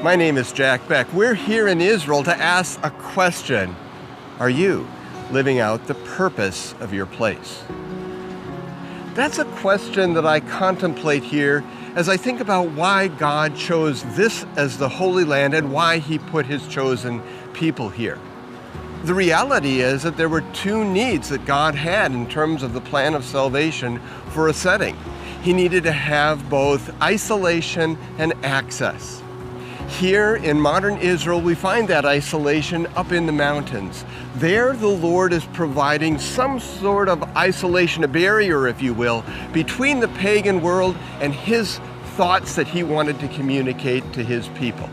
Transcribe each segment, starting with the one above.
My name is Jack Beck. We're here in Israel to ask a question. Are you living out the purpose of your place? That's a question that I contemplate here as I think about why God chose this as the Holy Land and why He put His chosen people here. The reality is that there were two needs that God had in terms of the plan of salvation for a setting. He needed to have both isolation and access. Here in modern Israel, we find that isolation up in the mountains. There, the Lord is providing some sort of isolation, a barrier, if you will, between the pagan world and His thoughts that He wanted to communicate to His people.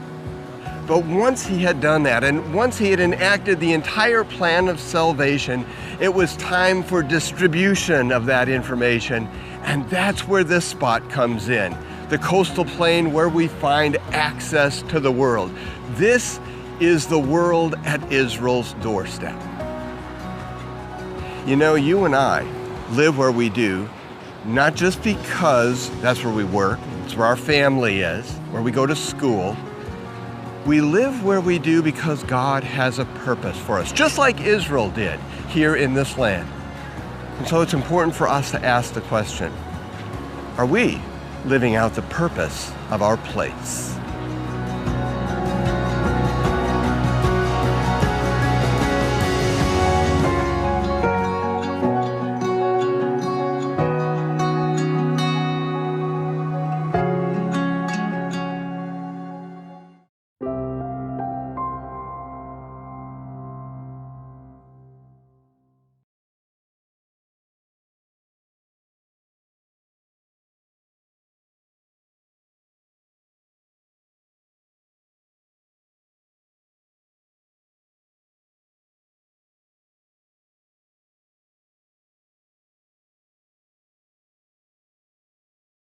But once He had done that, and once He had enacted the entire plan of salvation, it was time for distribution of that information, and that's where this spot comes in. The coastal plain where we find access to the world. This is the world at Israel's doorstep. You know, you and I live where we do, not just because that's where we work, it's where our family is, where we go to school. We live where we do because God has a purpose for us, just like Israel did here in this land. And so it's important for us to ask the question, are we living out the purpose of our place?